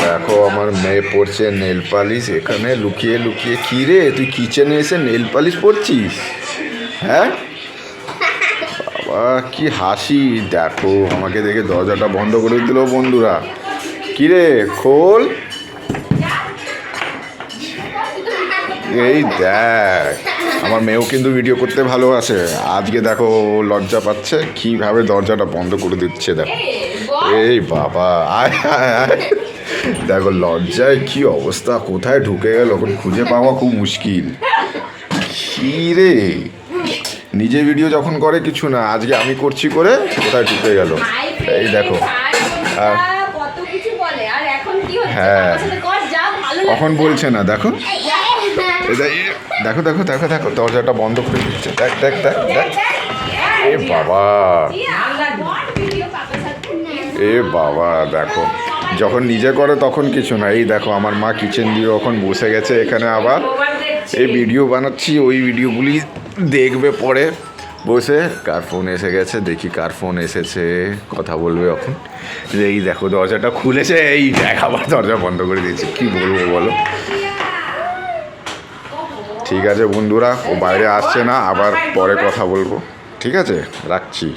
দেখো আমার মেয়ে পড়ছে নেল পালিশ এখানে লুকিয়ে লুকিয়ে। কি রে তুই কিচেনে এসে নেল পালিশ পড়ছিস? হ্যাঁ বাবা কি হাসি। দেখো আমাকে দেখে দরজাটা বন্ধ করে দিল বন্ধুরা। কি রে খোল। এই দেখ আমার মেয়েও কিন্তু ভিডিও করতে ভালোবাসে। আজকে দেখো ও লজ্জা পাচ্ছে কীভাবে দরজাটা বন্ধ করে দিচ্ছে। দেখো এই বাবা আয় আয় আয়। দেখো লজ্জায় কি অবস্থা, কোথায় ঢুকে গেল এখন খুঁজে পাওয়া খুব মুশকিল। কি রে নিজে ভিডিও যখন করে কিছু না, আজকে আমি করছি করে কোথায় ঢুকে গেল। এই দেখো হ্যাঁ কখন বলছে না। দেখো দেখো দেখো দেখো দেখো দরজাটা বন্ধ করে দিচ্ছে। দেখ দেখ দেখ দেখ। এ বাবা এ বাবা দেখো যখন নিজে করে তখন কিছু না। এই দেখো আমার মা কিচেন দিয়ে এখন বসে গেছে এখানে, আবার এই ভিডিও বানাচ্ছি ওই ভিডিওগুলি দেখবে পরে বসে। কার ফোন এসে গেছে দেখি কার ফোন এসেছে, কথা বলবে এখন। এই দেখো দরজাটা খুলেছে, এই দেখ আবার দরজা বন্ধ করে দিয়েছে। কি বলবো বলো। ঠিক আছে বন্ধুরা ও বাইরে আসছে না, আবার পরে কথা বলবো। ঠিক আছে রাখছি।